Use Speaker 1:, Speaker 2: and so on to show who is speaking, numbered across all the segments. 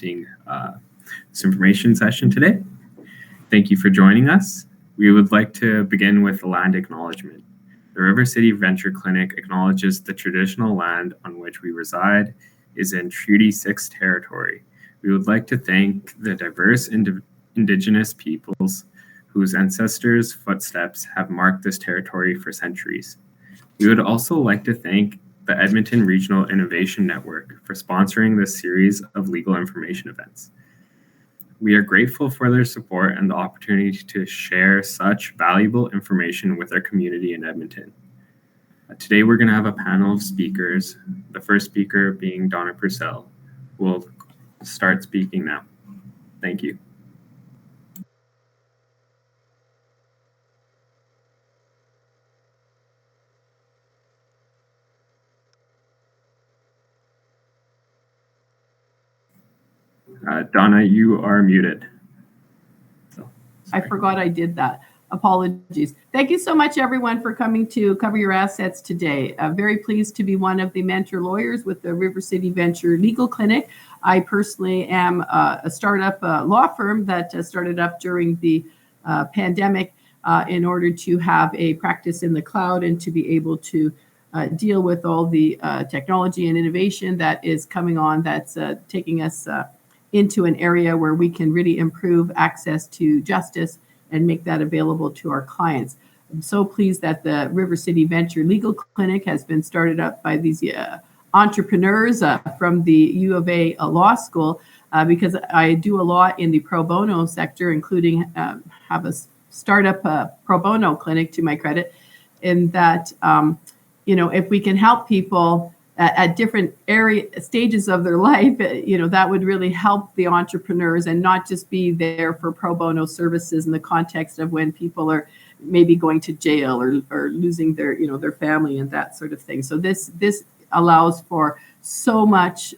Speaker 1: this information session today. Thank you for joining us. We would like to begin with the land acknowledgement. The River City Venture Clinic acknowledges the traditional land on which we reside is in Treaty 6 territory. We would like to thank the diverse Indigenous peoples whose ancestors' footsteps have marked this territory for centuries. We would also like to thank the Edmonton Regional Innovation Network for sponsoring this series of legal information events. We are grateful for their support and the opportunity to share such valuable information with our community in Edmonton. Today, we're going to have a panel of speakers, the first speaker being Donna Purcell, who will start speaking now. Thank you. Donna, you are muted.
Speaker 2: I forgot I did that. Apologies. Thank you so much, everyone, for coming to cover your assets today. Very pleased to be one of the mentor lawyers with the River City Venture Legal Clinic. I personally am a startup law firm that started up during the pandemic in order to have a practice in the cloud and to be able to deal with all the technology and innovation that is coming on that's taking us into an area where we can really improve access to justice and make that available to our clients. I'm so pleased that the River City Venture Legal Clinic has been started up by these entrepreneurs from the U of A Law School because I do a lot in the pro bono sector, including have a startup pro bono clinic to my credit, in that, if we can help people at different stages of their life, that would really help the entrepreneurs and not just be there for pro bono services in the context of when people are maybe going to jail or losing their family and that sort of thing. So this allows for so much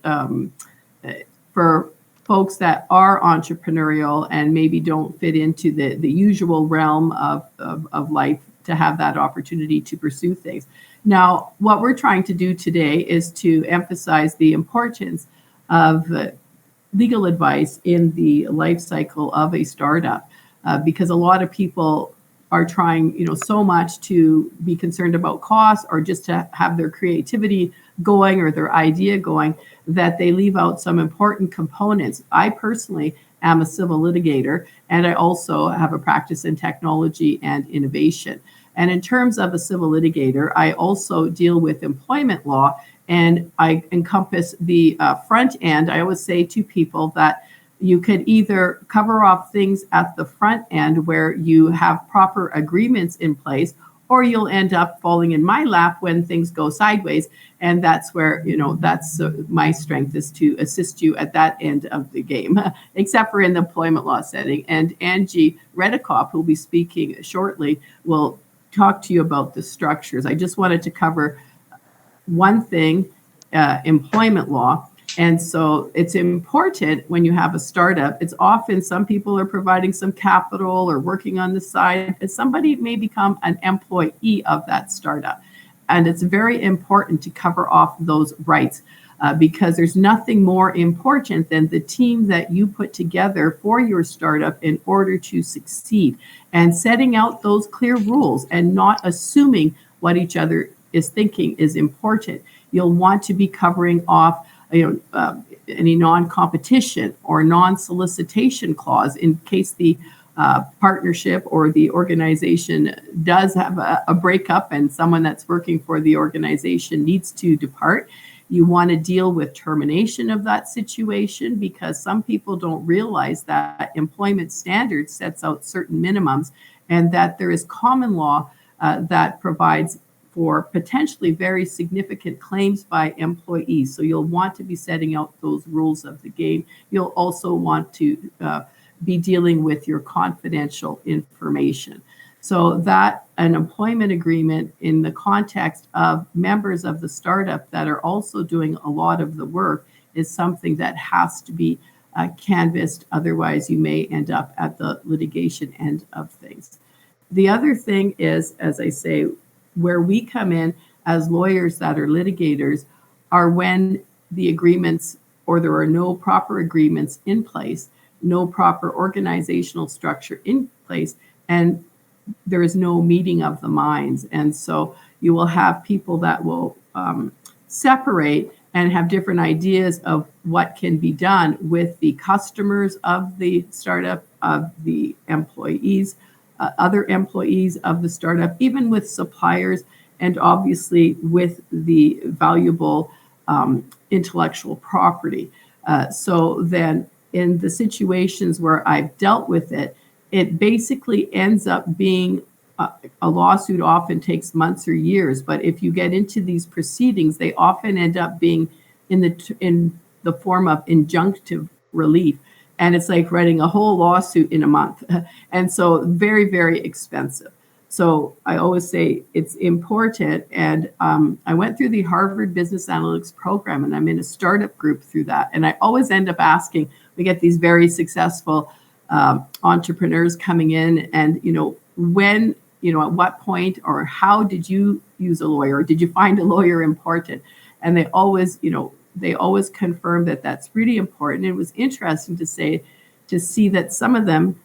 Speaker 2: for folks that are entrepreneurial and maybe don't fit into the usual realm of life to have that opportunity to pursue things. Now, what we're trying to do today is to emphasize the importance of legal advice in the life cycle of a startup, because a lot of people are trying, so much to be concerned about costs or just to have their creativity going or their idea going, that they leave out some important components. I personally am a civil litigator, and I also have a practice in technology and innovation. And in terms of a civil litigator, I also deal with employment law, and I encompass the front end. I always say to people that you could either cover off things at the front end where you have proper agreements in place, or you'll end up falling in my lap when things go sideways. And that's where, that's my strength, is to assist you at that end of the game, except for in the employment law setting. And Angie Redecopp, who will be speaking shortly, will talk to you about the structures. I just wanted to cover one thing, employment law. And so it's important when you have a startup, it's often some people are providing some capital or working on the side, and somebody may become an employee of that startup. And it's very important to cover off those rights because there's nothing more important than the team that you put together for your startup in order to succeed. And setting out those clear rules and not assuming what each other is thinking is important. You'll want to be covering off any non-competition or non-solicitation clause in case the partnership or the organization does have a breakup and someone that's working for the organization needs to depart. You want to deal with termination of that situation, because some people don't realize that employment standards sets out certain minimums, and that there is common law that provides for potentially very significant claims by employees. So you'll want to be setting out those rules of the game. You'll also want to be dealing with your confidential information. So that an employment agreement in the context of members of the startup that are also doing a lot of the work is something that has to be canvassed. Otherwise, you may end up at the litigation end of things. The other thing is, as I say, where we come in as lawyers that are litigators are when the agreements or there are no proper agreements in place, no proper organizational structure in place, and there is no meeting of the minds. And so you will have people that will separate and have different ideas of what can be done with the customers of the startup, of the employees, other employees of the startup, even with suppliers, and obviously with the valuable intellectual property. So then in the situations where I've dealt with it, it basically ends up being a lawsuit often takes months or years, but if you get into these proceedings, they often end up being in the form of injunctive relief, and it's like writing a whole lawsuit in a month, and so very, very expensive. So I always say it's important, and I went through the Harvard Business Analytics program, and I'm in a startup group through that, and I always end up asking. We get these very successful entrepreneurs coming in, and when. At what point or how did you use a lawyer? Or did you find a lawyer important? And they always confirm that that's really important. It was interesting to see that some of them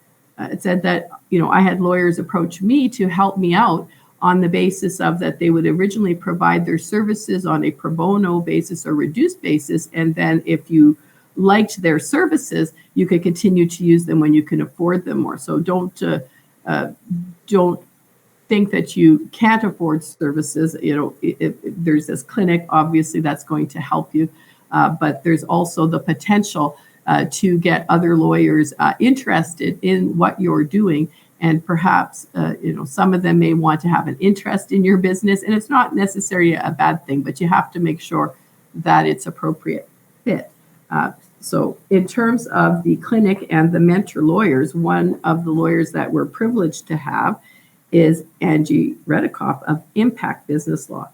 Speaker 2: said that, I had lawyers approach me to help me out on the basis of that they would originally provide their services on a pro bono basis or reduced basis. And then if you liked their services, you could continue to use them when you can afford them more. So don't think that you can't afford services. If there's this clinic, obviously that's going to help you, but there's also the potential to get other lawyers interested in what you're doing, and perhaps some of them may want to have an interest in your business, and it's not necessarily a bad thing, but you have to make sure that it's appropriate fit. So in terms of the clinic and the mentor lawyers, one of the lawyers that we're privileged to have is Angie Redecopp of Impact Business Law.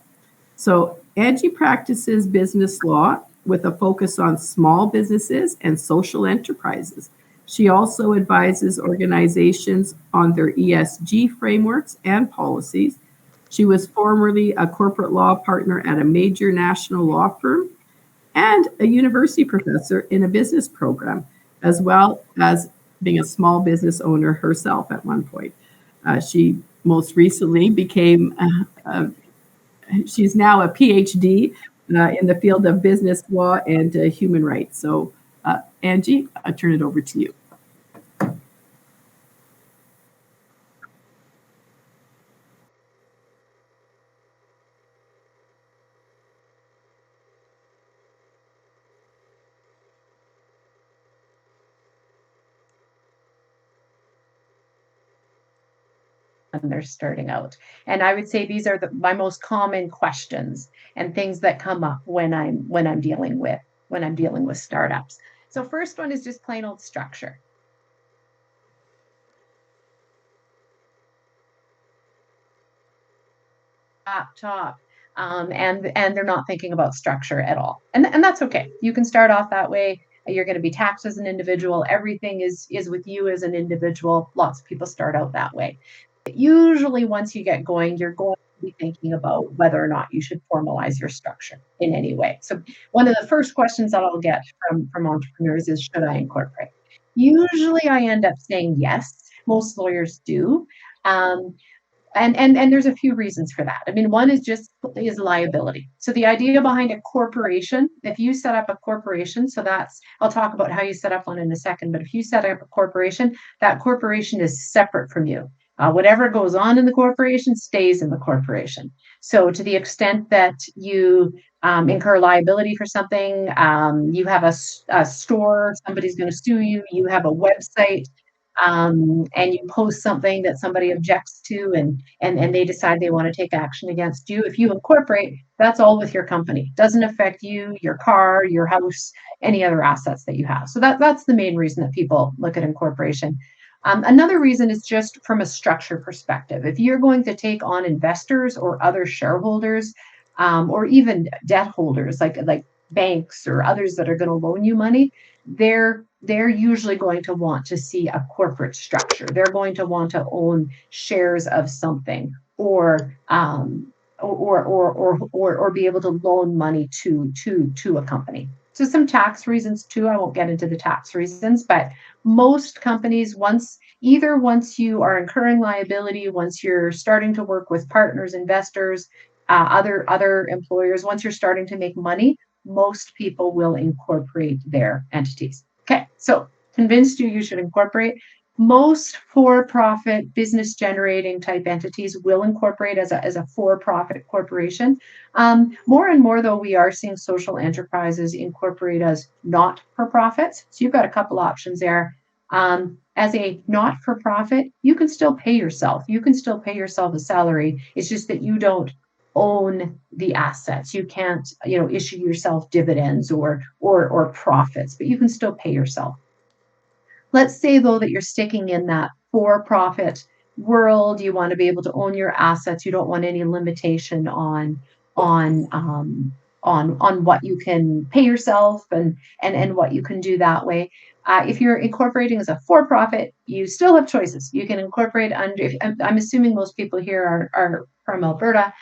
Speaker 2: So Angie practices business law with a focus on small businesses and social enterprises. She also advises organizations on their ESG frameworks and policies. She was formerly a corporate law partner at a major national law firm and a university professor in a business program, as well as being a small business owner herself at one point. She most recently became, she's now a PhD in the field of business law and human rights. So, Angie, I turn it over to you.
Speaker 3: When they're starting out. And I would say these are my most common questions and things that come up when I'm dealing with startups. So first one is just plain old structure. Top. And they're not thinking about structure at all. And that's okay. You can start off that way. You're going to be taxed as an individual. Everything is with you as an individual. Lots of people start out that way. Usually once you get going, you're going to be thinking about whether or not you should formalize your structure in any way. So one of the first questions that I'll get from entrepreneurs is, should I incorporate? Usually I end up saying yes. Most lawyers do. And there's a few reasons for that. I mean, one is liability. So the idea behind a corporation, if you set up a corporation, I'll talk about how you set up one in a second, but if you set up a corporation, that corporation is separate from you. Whatever goes on in the corporation stays in the corporation. So to the extent that you incur liability for something, you have a store, somebody's going to sue you, you have a website, and you post something that somebody objects to, and they decide they want to take action against you. If you incorporate, that's all with your company. Doesn't affect you, your car, your house, any other assets that you have. So that's the main reason that people look at incorporation. Another reason is just from a structure perspective. If you're going to take on investors or other shareholders, or even debt holders like banks or others that are going to loan you money, they're usually going to want to see a corporate structure. They're going to want to own shares of something, or be able to loan money to a company. So some tax reasons too. I won't get into the tax reasons, but most companies, once you are incurring liability, once you're starting to work with partners, investors, other employers, once you're starting to make money, most people will incorporate their entities. Okay, so convinced you should incorporate. Most for-profit business generating type entities will incorporate as a for-profit corporation. More and more, though, we are seeing social enterprises incorporate as not-for-profits. So you've got a couple options there. As a not-for-profit, you can still pay yourself. You can still pay yourself a salary. It's just that you don't own the assets. You can't, issue yourself dividends or profits, but you can still pay yourself. Let's say, though, that you're sticking in that for-profit world. You want to be able to own your assets. You don't want any limitation on what you can pay yourself and what you can do that way. If you're incorporating as a for-profit, you still have choices. You can incorporate under, I'm assuming most people here are from Alberta.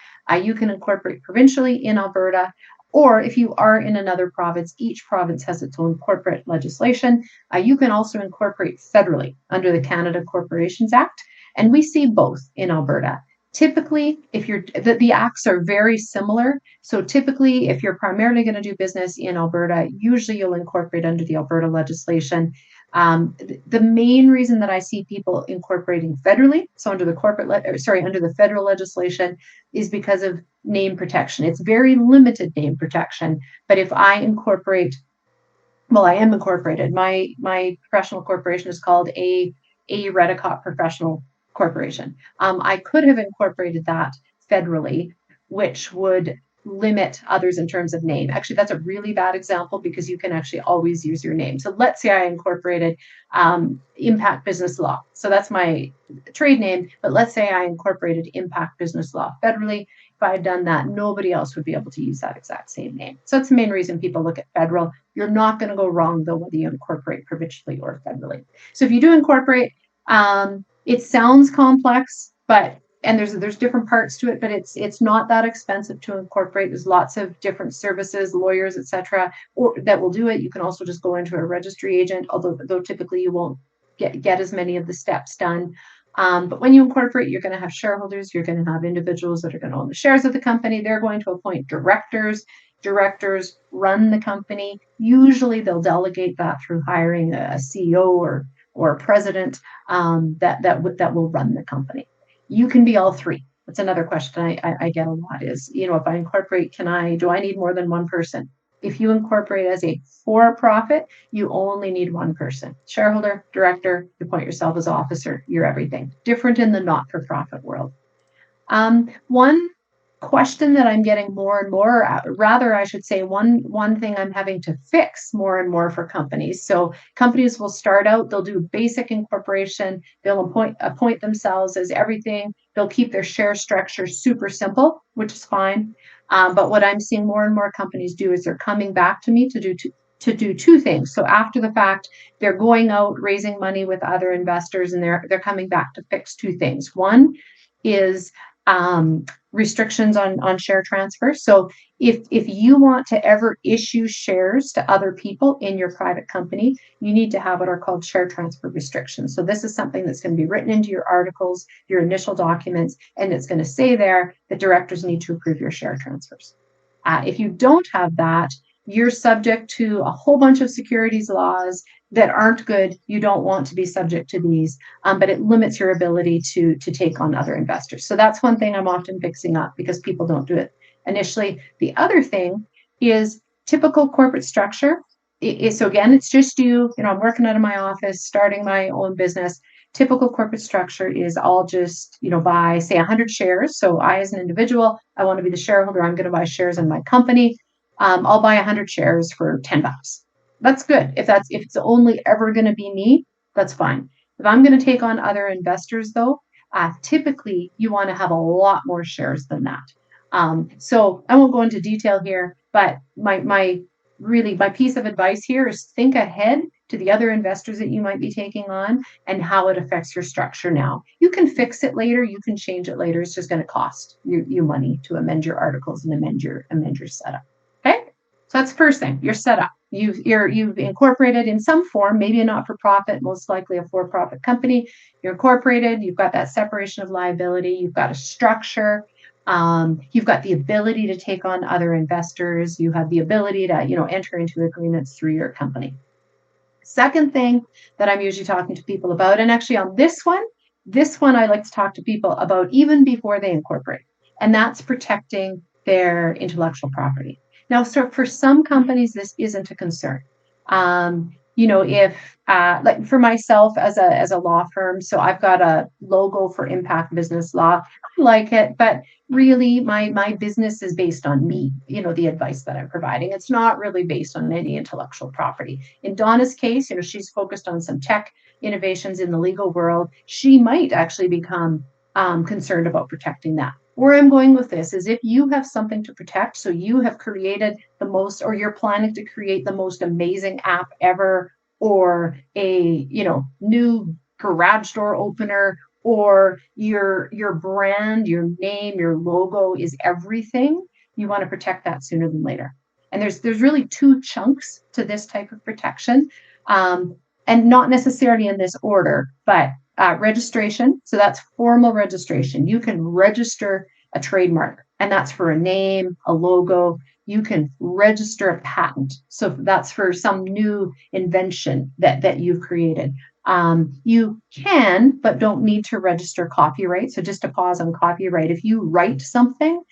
Speaker 3: You can incorporate provincially in Alberta, or if you are in another province, each province has its own corporate legislation. You can also incorporate federally under the Canada Corporations Act, and we see both in Alberta. Typically, the acts are very similar. So typically, if you're primarily going to do business in Alberta, usually you'll incorporate under the Alberta legislation. The main reason that I see people incorporating federally, so under the federal legislation, is because of name protection. It's very limited name protection. But if I incorporate, well, I am incorporated. My professional corporation is called a Redecopp Professional Corporation. I could have incorporated that federally, which would limit others in terms of name. Actually, that's a really bad example because you can actually always use your name. So let's say I incorporated Impact Business Law. So that's my trade name, but let's say I incorporated Impact Business Law federally. If I had done that, nobody else would be able to use that exact same name. So that's the main reason people look at federal. You're not going to go wrong, though, whether you incorporate provincially or federally. So if you do incorporate, it sounds complex, and there's different parts to it, but it's not that expensive to incorporate. There's lots of different services, lawyers, etc., that will do it. You can also just go into a registry agent, though typically you won't get as many of the steps done. But when you incorporate, you're going to have shareholders. You're going to have individuals that are going to own the shares of the company. They're going to appoint directors. Directors run the company. Usually, they'll delegate that through hiring a CEO or a president that will run the company. You can be all three. That's another question I get a lot is, if I incorporate, do I need more than one person? If you incorporate as a for-profit, you only need one person. Shareholder, director, you appoint yourself as officer, you're everything. Different in the not-for-profit world. One question that I'm getting more and more, rather I should say one thing I'm having to fix more and more for companies. So companies will start out, they'll do basic incorporation, they'll appoint themselves as everything, they'll keep their share structure super simple, which is fine. But what I'm seeing more and more companies do is they're coming back to me to do two things. So after the fact, they're going out raising money with other investors, and they're coming back to fix two things. One is restrictions on share transfer. So if you want to ever issue shares to other people in your private company, you need to have what are called share transfer restrictions. So this is something that's going to be written into your articles, your initial documents, and it's going to say there that directors need to approve your share transfers. If you don't have that, you're subject to a whole bunch of securities laws that aren't good. You don't want to be subject to these, but it limits your ability to take on other investors. So that's one thing I'm often fixing up because people don't do it initially. The other thing is typical corporate structure. So again, it's just you. I'm working out of my office, starting my own business. Typical corporate structure is I'll just, buy, say, 100 shares. So I, as an individual, I want to be the shareholder. I'm going to buy shares in my company. I'll buy 100 shares for $10. That's good. If it's only ever going to be me, that's fine. If I'm going to take on other investors, though, typically you want to have a lot more shares than that. So I won't go into detail here, but my piece of advice here is think ahead to the other investors that you might be taking on and how it affects your structure now. You can fix it later. You can change it later. It's just going to cost you money to amend your articles and amend your setup. Okay, so that's the first thing, your setup. You've incorporated in some form, maybe a not-for-profit, most likely a for-profit company. You're incorporated. You've got that separation of liability. You've got a structure. You've got the ability to take on other investors. You have the ability to, enter into agreements through your company. Second thing that I'm usually talking to people about, and actually on this one I like to talk to people about even before they incorporate, and that's protecting their intellectual property. Now, so for some companies, this isn't a concern. If like for myself as a law firm, so I've got a logo for Impact Business Law. I like it, but really my business is based on me, the advice that I'm providing. It's not really based on any intellectual property. In Donna's case, she's focused on some tech innovations in the legal world. She might actually become concerned about protecting that. Where I'm going with this is if you have something to protect, so you have created the most, or you're planning to create the most amazing app ever, or a new garage door opener, or your brand, your name, your logo is everything, you want to protect that sooner than later. And there's really two chunks to this type of protection, and not necessarily in this order, but registration. So that's formal registration. You can register a trademark, and that's for a name, a logo. You can register a patent. So that's for some new invention that you've created. You can, but don't need to register copyright. So just to pause on copyright, if you write something,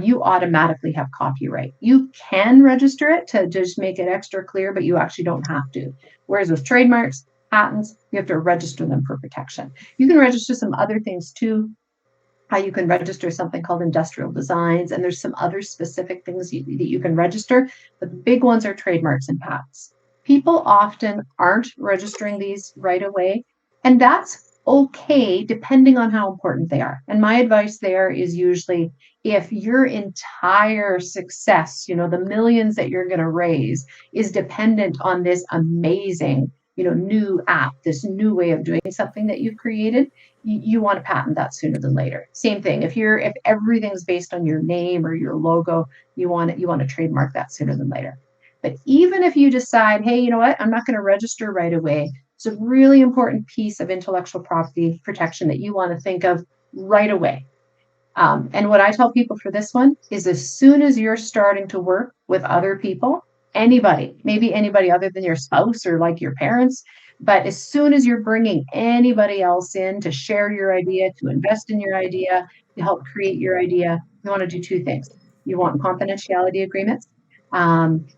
Speaker 3: you automatically have copyright. You can register it to just make it extra clear, but you actually don't have to. Whereas with trademarks, patents, you have to register them for protection. You can register some other things too. You can register something called industrial designs, and there's some other specific things that you can register. The big ones are trademarks and patents. People often aren't registering these right away, and that's okay depending on how important they are. And my advice there is usually if your entire success, the millions that you're going to raise is dependent on this amazing, new app, this new way of doing something that you've created, you want to patent that sooner than later. Same thing. If everything's based on your name or your logo, you want to trademark that sooner than later. But even if you decide, hey, you know what, I'm not going to register right away, it's a really important piece of intellectual property protection that you want to think of right away. And what I tell people for this one is as soon as you're starting to work with other people, anybody, maybe anybody other than your spouse or like your parents, but as soon as you're bringing anybody else in to share your idea, to invest in your idea, to help create your idea, you want to do two things. You want confidentiality agreements. And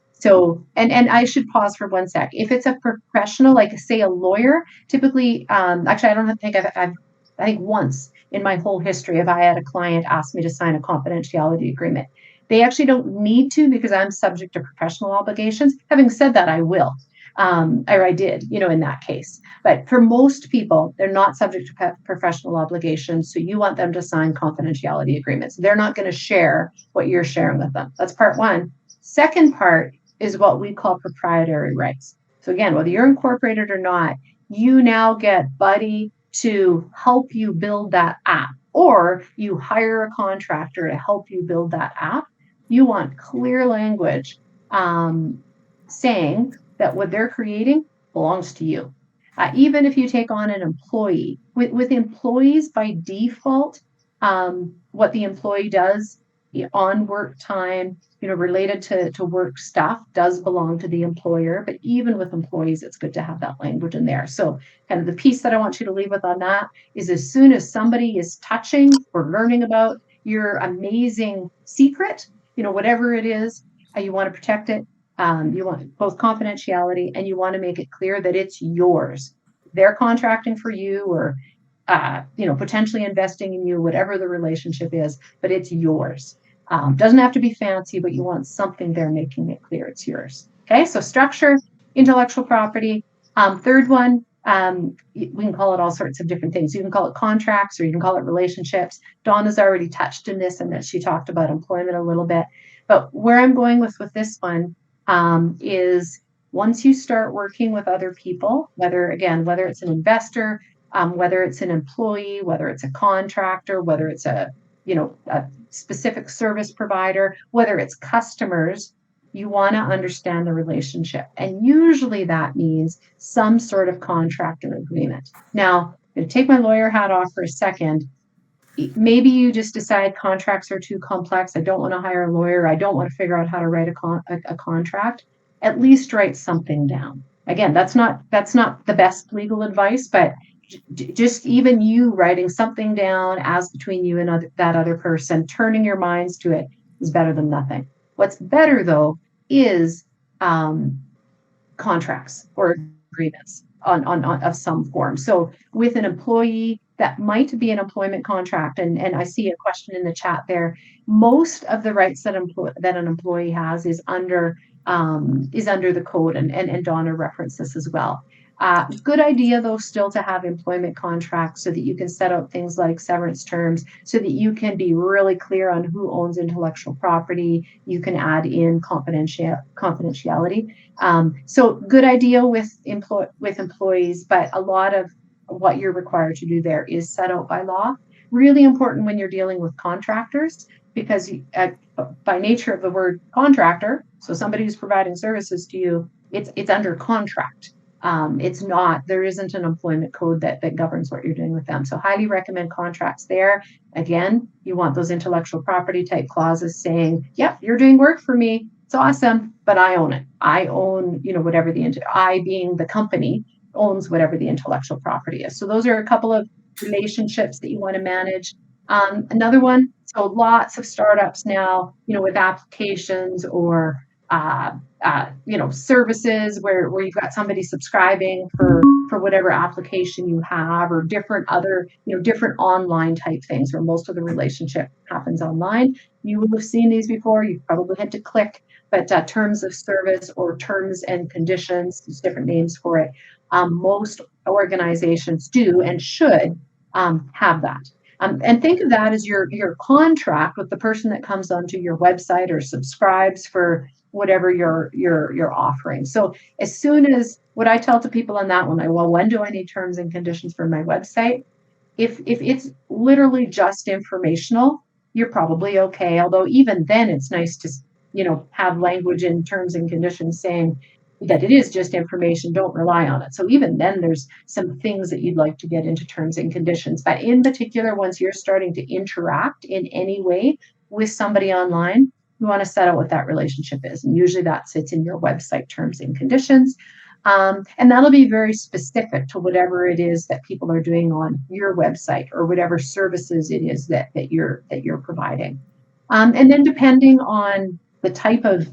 Speaker 3: I should pause for 1 sec. If it's a professional, like say a lawyer, typically, actually, I don't think I think once in my whole history, if I had a client ask me to sign a confidentiality agreement, they actually don't need to because I'm subject to professional obligations. Having said that, I will. Or I did, in that case. But for most people, they're not subject to professional obligations. So you want them to sign confidentiality agreements. They're not going to share what you're sharing with them. That's part one. Second part is what we call proprietary rights. So again, whether you're incorporated or not, you now get Buddy to help you build that app, or you hire a contractor to help you build that app. You want clear language saying that what they're creating belongs to you. Even if you take on an employee, with employees by default, what the employee does on work time, related to work stuff does belong to the employer. But even with employees, it's good to have that language in there. So kind of the piece that I want you to leave with on that is as soon as somebody is touching or learning about your amazing secret, whatever it is, you want to protect it. You want both confidentiality and you want to make it clear that it's yours. They're contracting for you or, potentially investing in you, whatever the relationship is, but it's yours. Doesn't have to be fancy, but you want something there making it clear it's yours. Okay, so structure, intellectual property. Third one, we can call it all sorts of different things. You can call it contracts or you can call it relationships. Donna's already touched in this and that she talked about employment a little bit. But where I'm going with this one is once you start working with other people, whether it's an investor, whether it's an employee, whether it's a contractor, whether it's a specific service provider, whether it's customers, you want to understand the relationship. And usually that means some sort of contract or agreement. Now, I'm going to take my lawyer hat off for a second. Maybe you just decide contracts are too complex. I don't want to hire a lawyer. I don't want to figure out how to write a contract. At least write something down. Again, that's not the best legal advice, but just even you writing something down as between you and that other person, turning your minds to it is better than nothing. What's better though is contracts or agreements on of some form. So with an employee, that might be an employment contract. And I see a question in the chat there. Most of the rights that an employee has is under the code, and Donna referenced this as well. Good idea though still to have employment contracts so that you can set out things like severance terms, so that you can be really clear on who owns intellectual property. You can add in confidentiality. So good idea with employees, but a lot of what you're required to do there is set out by law. Really important when you're dealing with contractors, because by nature of the word contractor, so somebody who's providing services to you, it's under contract. It's not, there isn't an employment code that governs what you're doing with them. So highly recommend contracts there. Again, you want those intellectual property type clauses saying, yep, you're doing work for me. It's awesome, but I own it. I own, whatever I being the company owns whatever the intellectual property is. So those are a couple of relationships that you want to manage. Another one, so lots of startups now, with applications or services where you've got somebody subscribing for whatever application you have, or different other, different online type things where most of the relationship happens online. You will have seen these before. You've probably had to click, but terms of service or terms and conditions, there's different names for it. Most organizations do and should have that. And think of that as your contract with the person that comes onto your website or subscribes for whatever you're offering. So as soon as, what I tell to people on that one, when do I need terms and conditions for my website? If it's literally just informational, you're probably okay. Although even then it's nice to, have language in terms and conditions saying that it is just information, don't rely on it. So even then there's some things that you'd like to get into terms and conditions. But in particular, once you're starting to interact in any way with somebody online, you want to set out what that relationship is. And usually that sits in your website terms and conditions. And that'll be very specific to whatever it is that people are doing on your website or whatever services it is that you're providing. And then depending on the type of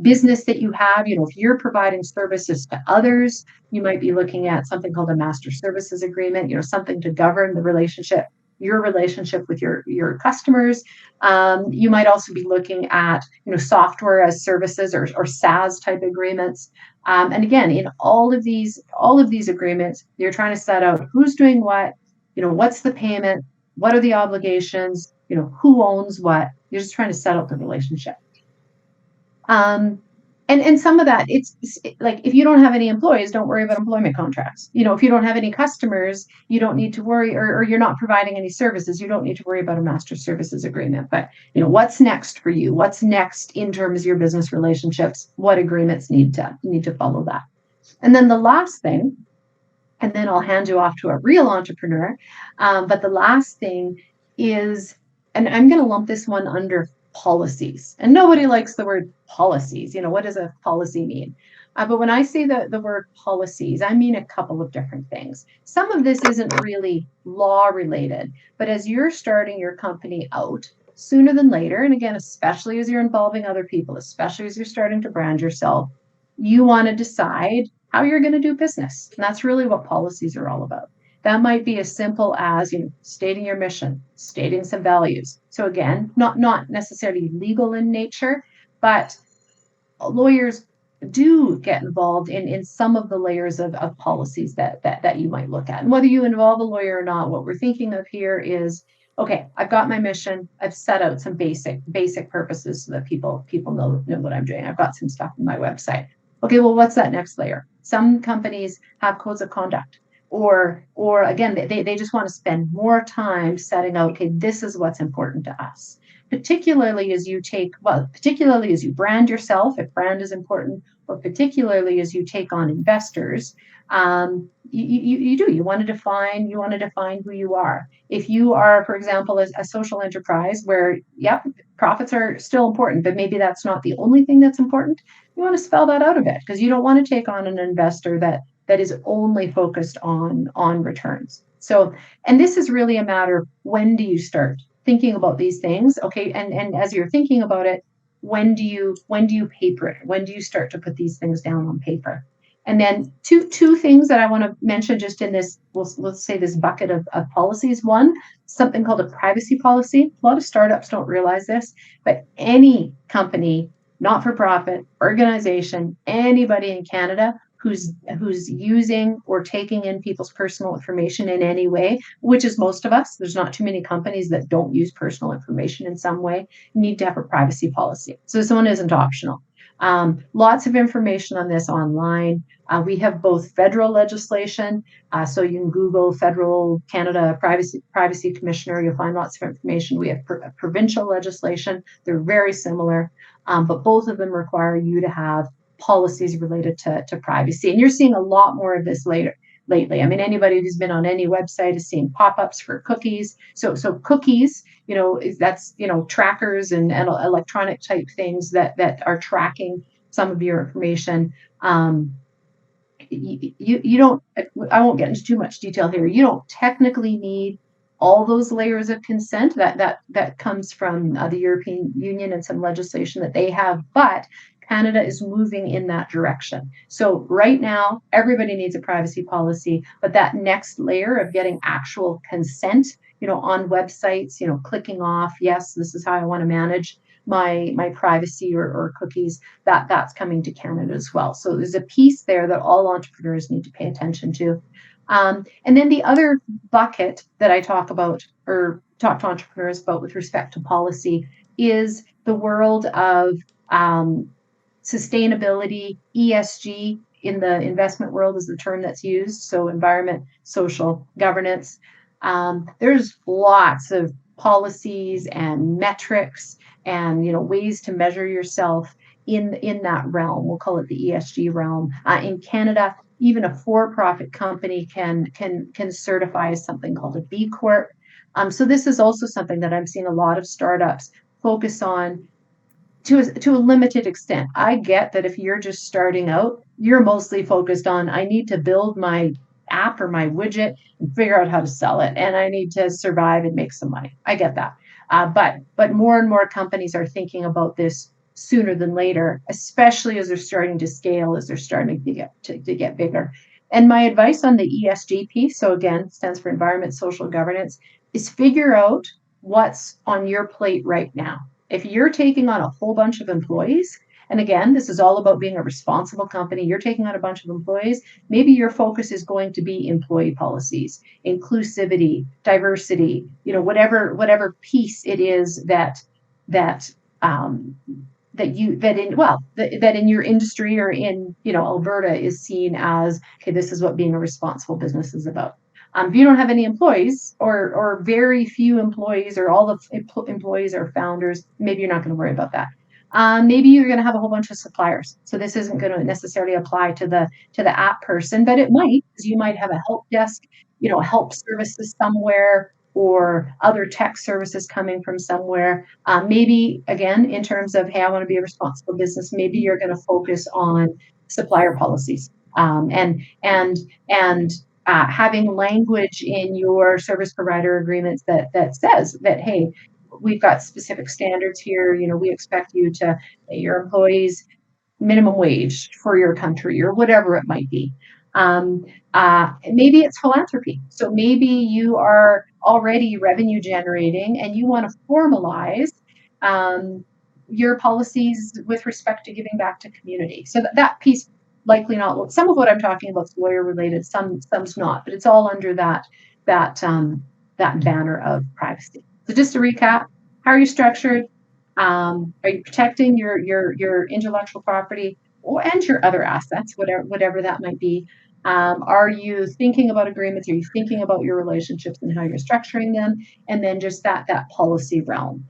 Speaker 3: business that you have, if you're providing services to others, you might be looking at something called a master services agreement, something to govern the relationship, your relationship with your customers. You might also be looking at, software as services or SaaS type agreements. And again, in all of these agreements, you're trying to set out who's doing what, what's the payment, what are the obligations, who owns what. You're just trying to set up the relationship. And some of that, it's like, if you don't have any employees, don't worry about employment contracts. If you don't have any customers, you don't need to worry, or you're not providing any services, you don't need to worry about a master services agreement. But, what's next for you? What's next in terms of your business relationships? What agreements need to follow that? And then the last thing, and then I'll hand you off to a real entrepreneur. But the last thing is, and I'm going to lump this one under policies, and nobody likes the word policies. What does a policy mean? But when I say the word policies, I mean a couple of different things. Some of this isn't really law related, but as you're starting your company out, sooner than later, and again, especially as you're involving other people, especially as you're starting to brand yourself, you want to decide how you're going to do business. And that's really what policies are all about. That might be as simple as, stating your mission, stating some values. So again, not necessarily legal in nature, but lawyers do get involved in some of the layers of policies that you might look at. And whether you involve a lawyer or not, what we're thinking of here is, okay, I've got my mission. I've set out some basic purposes so that people know what I'm doing. I've got some stuff on my website. Okay, well, what's that next layer? Some companies have codes of conduct. Or again, they just want to spend more time setting out, okay, this is what's important to us. particularly as you brand yourself, if brand is important, or particularly as you take on investors, you want to define who you are. If you are, for example, a social enterprise where, yep, profits are still important, but maybe that's not the only thing that's important, you want to spell that out a bit, because you don't want to take on an investor that is only focused on returns. So, and this is really a matter of, when do you start thinking about these things? Okay, and as you're thinking about it, when do you paper it? When do you start to put these things down on paper? And then two things that I want to mention just in this, let's say this bucket of policies. One, something called a privacy policy. A lot of startups don't realize this, but any company, not-for-profit, organization, anybody in Canada who's using or taking in people's personal information in any way, which is most of us, there's not too many companies that don't use personal information in some way, need to have a privacy policy. So this one isn't optional. Lots of information on this online. We have both federal legislation, so you can Google Federal Canada Privacy Commissioner, you'll find lots of information. We have provincial legislation, they're very similar, but both of them require you to have policies related to privacy. And you're seeing a lot more of this lately. I mean, anybody who's been on any website is seeing pop-ups for cookies. So cookies, that's, trackers and electronic type things that are tracking some of your information. You don't, I won't get into too much detail here. You don't technically need all those layers of consent that comes from the European Union and some legislation that they have, but Canada is moving in that direction. So right now, everybody needs a privacy policy, but that next layer of getting actual consent, on websites, clicking off, yes, this is how I want to manage my privacy or cookies, that's coming to Canada as well. So there's a piece there that all entrepreneurs need to pay attention to. And then the other bucket that I talk to entrepreneurs about with respect to policy is the world of sustainability. ESG in the investment world is the term that's used. So environment, social, governance. There's lots of policies and metrics and ways to measure yourself in that realm. We'll call it the ESG realm. In Canada, even a for-profit company can certify as something called a B Corp. So this is also something that I'm seeing a lot of startups focus on to a limited extent. I get that if you're just starting out, you're mostly focused on, I need to build my app or my widget and figure out how to sell it, and I need to survive and make some money. I get that. But more and more companies are thinking about this sooner than later, especially as they're starting to scale, as they're starting to get bigger. And my advice on the ESG piece, so again, stands for environment, social, governance, is figure out what's on your plate right now. If you're taking on a whole bunch of employees, and again, this is all about being a responsible company, you're taking on a bunch of employees, maybe your focus is going to be employee policies, inclusivity, diversity, whatever piece it is that in your industry or in Alberta is seen as, okay, this is what being a responsible business is about. If you don't have any employees or very few employees, or all the employees are founders, maybe you're not going to worry about that. Maybe you're going to have a whole bunch of suppliers. So this isn't going to necessarily apply to the app person, but it might, because you might have a help desk, help services somewhere, or other tech services coming from somewhere. Maybe, again, in terms of, hey, I want to be a responsible business, maybe you're going to focus on supplier policies and having language in your service provider agreements that says that, hey, we've got specific standards here. We expect you to pay your employees minimum wage for your country, or whatever it might be. Maybe it's philanthropy. So maybe you are already revenue generating and you want to formalize your policies with respect to giving back to community. So that piece, likely not. Some of what I'm talking about is lawyer related, some's not, but it's all under that banner of privacy. So just to recap, how are you structured? Are you protecting your intellectual property and your other assets, whatever that might be? Are you thinking about agreements? Are you thinking about your relationships and how you're structuring them? And then just that policy realm.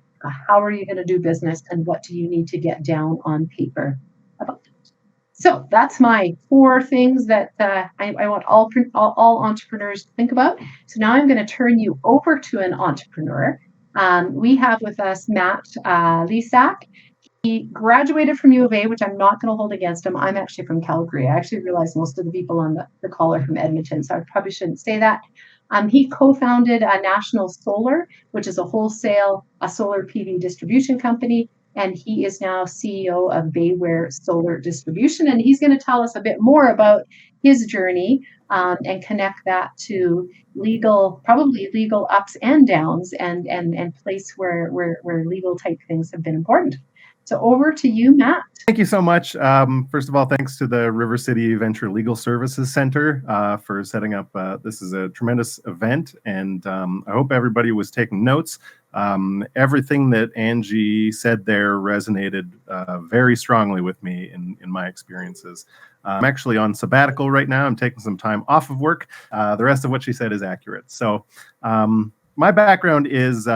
Speaker 3: How are you going to do business, and what do you need to get down on paper about it? So that's my 4 things that I want all entrepreneurs to think about. So now I'm going to turn you over to an entrepreneur. We have with us Matt Lisac. He graduated from U of A, which I'm not going to hold against him. I'm actually from Calgary. I actually realized most of the people on the call are from Edmonton, so I probably shouldn't say that. He co-founded National Solar, which is a solar PV distribution company, and he is now CEO of Bayware Solar Distribution. And he's going to tell us a bit more about his journey and connect that to probably legal ups and downs, and place where legal type things have been important. So over to you, Matt.
Speaker 4: Thank you so much. First of all, thanks to the River City Venture Legal Services Center for setting up. This is a tremendous event, and I hope everybody was taking notes. Everything that Angie said there resonated very strongly with me in my experiences. I'm actually on sabbatical right now. I'm taking some time off of work. The rest of what she said is accurate. So my background is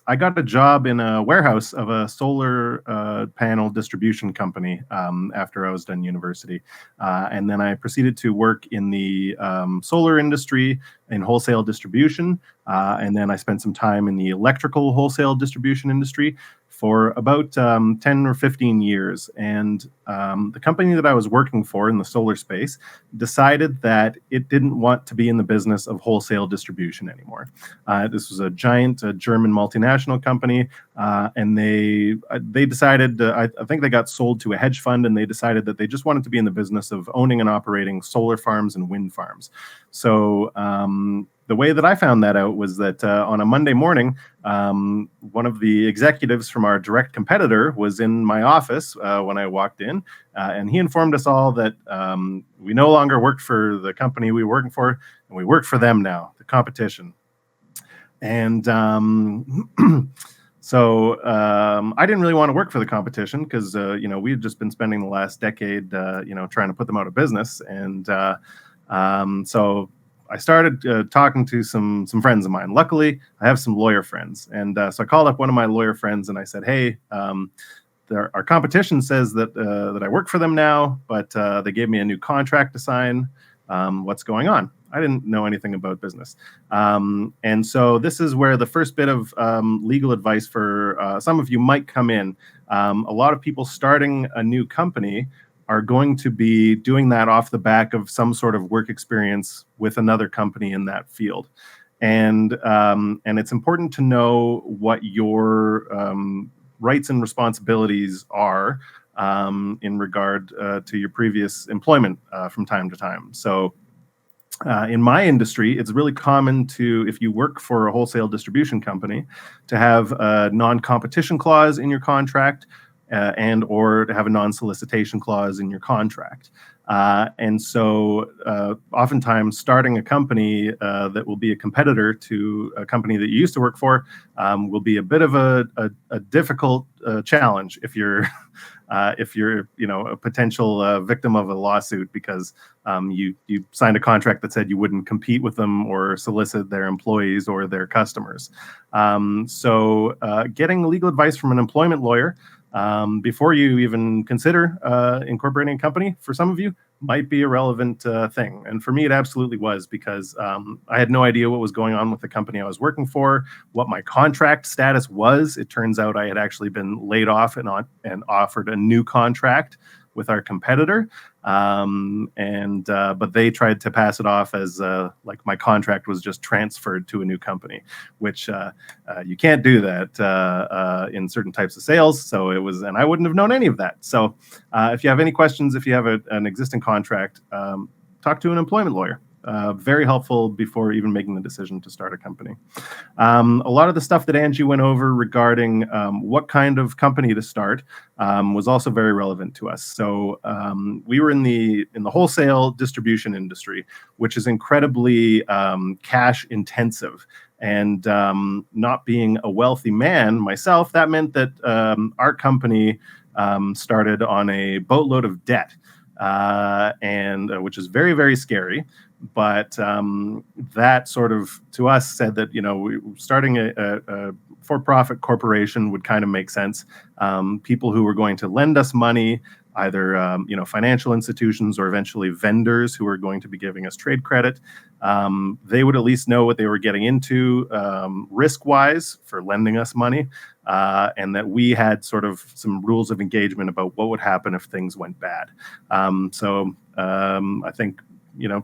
Speaker 4: I got a job in a warehouse of a solar panel distribution company after I was done university. And then I proceeded to work in the solar industry in wholesale distribution. And then I spent some time in the electrical wholesale distribution industry for about 10 or 15 years. And the company that I was working for in the solar space decided that it didn't want to be in the business of wholesale distribution anymore. This was a giant German multinational company, and they decided, I think they got sold to a hedge fund, and they decided that they just wanted to be in the business of owning and operating solar farms and wind farms. So the way that I found that out was that on a Monday morning, one of the executives from our direct competitor was in my office when I walked in, and he informed us all that we no longer worked for the company we were working for, and we worked for them now, the competition. And so I didn't really want to work for the competition because we had just been spending the last decade trying to put them out of business, and so I started talking to some friends of mine. Luckily, I have some lawyer friends. And so I called up one of my lawyer friends and I said, hey, our competition says that I work for them now, but they gave me a new contract to sign. What's going on? I didn't know anything about business. And so this is where the first bit of legal advice for some of you might come in. A lot of people starting a new company are going to be doing that off the back of some sort of work experience with another company in that field. And it's important to know what your rights and responsibilities are in regard to your previous employment from time to time. So in my industry, it's really common to, if you work for a wholesale distribution company, to have a non-competition clause in your contract, and or to have a non-solicitation clause in your contract. And so oftentimes starting a company that will be a competitor to a company that you used to work for will be a bit of a difficult challenge if you're a potential victim of a lawsuit because you signed a contract that said you wouldn't compete with them or solicit their employees or their customers. So getting legal advice from an employment lawyer before you even consider incorporating a company, for some of you, might be a relevant thing. And for me, it absolutely was, because I had no idea what was going on with the company I was working for, what my contract status was. It turns out I had actually been laid off and offered a new contract with our competitor. But they tried to pass it off as like my contract was just transferred to a new company, which you can't do that in certain types of sales. So it was, and I wouldn't have known any of that. So if you have any questions, if you have an existing contract, talk to an employment lawyer. Very helpful before even making the decision to start a company. A lot of the stuff that Angie went over regarding what kind of company to start was also very relevant to us. So we were in the wholesale distribution industry, which is incredibly cash intensive. And not being a wealthy man myself, that meant that our company started on a boatload of debt. And which is very, very scary. But that sort of, to us, said that, starting a for-profit corporation would kind of make sense. People who were going to lend us money, either financial institutions or eventually vendors who are going to be giving us trade credit, they would at least know what they were getting into risk-wise for lending us money, and that we had sort of some rules of engagement about what would happen if things went bad. So I think,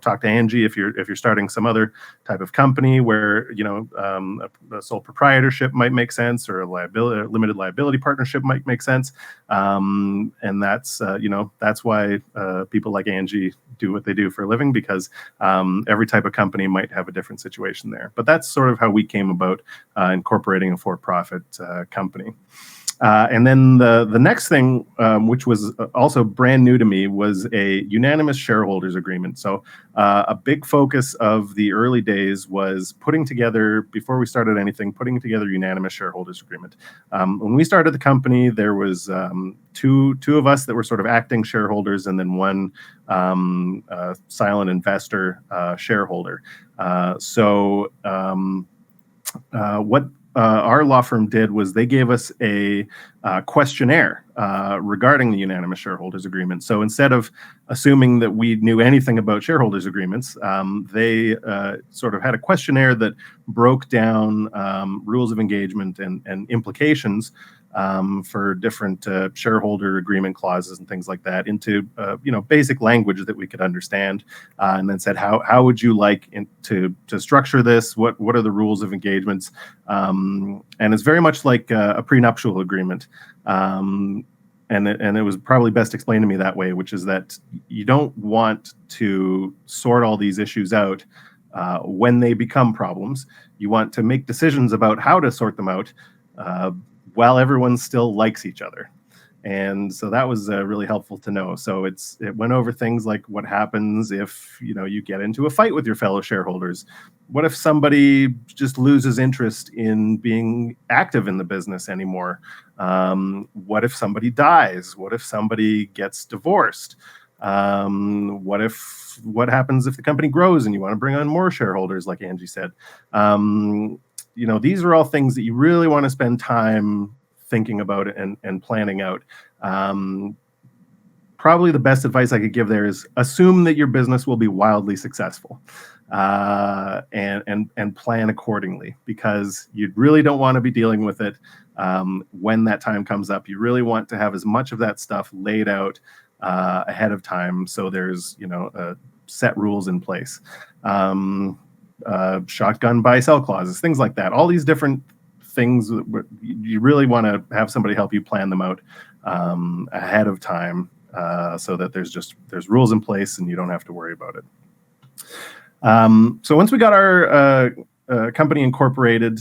Speaker 4: talk to Angie if you're starting some other type of company where a sole proprietorship might make sense, or a limited liability partnership might make sense, and that's why people like Angie do what they do for a living, because every type of company might have a different situation there. But that's sort of how we came about incorporating a for-profit company. And then the next thing, which was also brand new to me, was a unanimous shareholders agreement. So a big focus of the early days was putting together, before we started anything, putting together unanimous shareholders agreement. When we started the company, there was two of us that were sort of acting shareholders, and then one silent investor shareholder. What our law firm did was they gave us a questionnaire regarding the unanimous shareholders agreement. So instead of assuming that we knew anything about shareholders agreements, they sort of had a questionnaire that broke down rules of engagement and implications for different shareholder agreement clauses and things like that into basic language that we could understand, and then said, how would you like to structure this? What are the rules of engagements? And it's very much like a prenuptial agreement. And it was probably best explained to me that way, which is that you don't want to sort all these issues out when they become problems. You want to make decisions about how to sort them out while everyone still likes each other. And so that was really helpful to know. So it went over things like what happens if you get into a fight with your fellow shareholders. What if somebody just loses interest in being active in the business anymore? What if somebody dies? What if somebody gets divorced? What happens if the company grows and you want to bring on more shareholders, like Angie said? These are all things that you really want to spend time thinking about and planning out. Probably the best advice I could give there is assume that your business will be wildly successful, and plan accordingly, because you really don't want to be dealing with it when that time comes up. You really want to have as much of that stuff laid out ahead of time, so there's set rules in place. Shotgun buy-sell clauses, things like that. All these different things, you really want to have somebody help you plan them out ahead of time, so that there's rules in place and you don't have to worry about it. So once we got our company incorporated,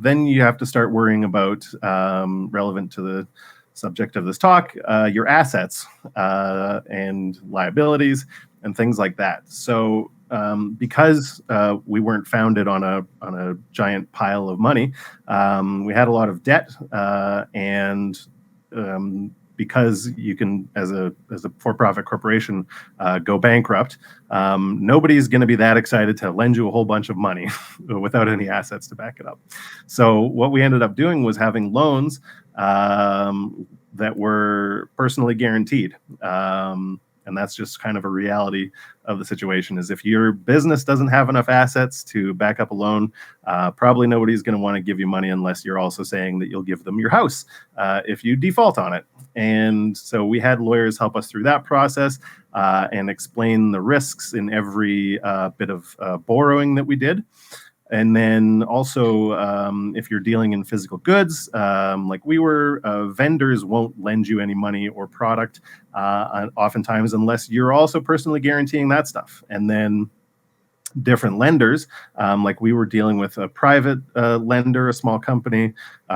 Speaker 4: then you have to start worrying about, relevant to the subject of this talk, your assets and liabilities and things like that. So because we weren't founded on a giant pile of money, we had a lot of debt, and because you can, as a for-profit corporation, go bankrupt, nobody's going to be that excited to lend you a whole bunch of money without any assets to back it up. So what we ended up doing was having loans that were personally guaranteed. And that's just kind of a reality of the situation, is if your business doesn't have enough assets to back up a loan, probably nobody's going to want to give you money unless you're also saying that you'll give them your house if you default on it. And so we had lawyers help us through that process and explain the risks in every bit of borrowing that we did. And then also, if you're dealing in physical goods, like we were, vendors won't lend you any money or product oftentimes unless you're also personally guaranteeing that stuff. And then different lenders, like we were dealing with a private lender, a small company.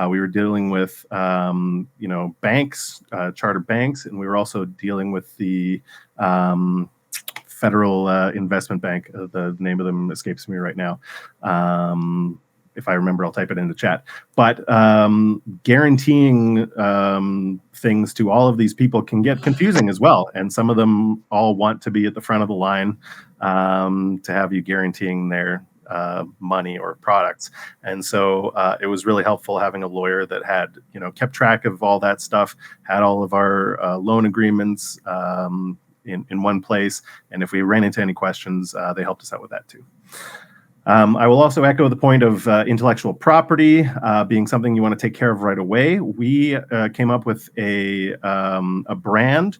Speaker 4: We were dealing with, banks, charter banks, and we were also dealing with the Federal Investment Bank. The name of them escapes me right now. if I remember, I'll type it in the chat. But guaranteeing things to all of these people can get confusing as well. And some of them all want to be at the front of the line to have you guaranteeing their money or products. And so it was really helpful having a lawyer that had, kept track of all that stuff, had all of our loan agreements in one place. And if we ran into any questions, they helped us out with that too. I will also echo the point of intellectual property being something you want to take care of right away. We came up with a brand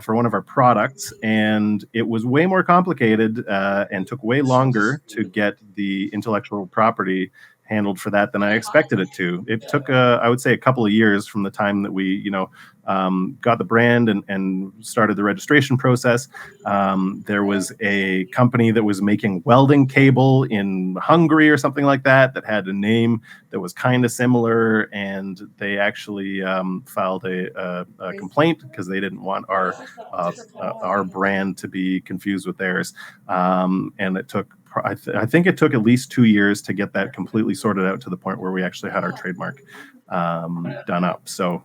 Speaker 4: for one of our products, and it was way more complicated and took way longer to get the intellectual property handled for that than I expected it to. It took, I would say, a couple of years from the time that we, got the brand and started the registration process. There was a company that was making welding cable in Hungary or something like that that had a name that was kind of similar, and they actually filed a complaint because they didn't want our brand to be confused with theirs. And it took, I think it took at least 2 years to get that completely sorted out to the point where we actually had our trademark done up. So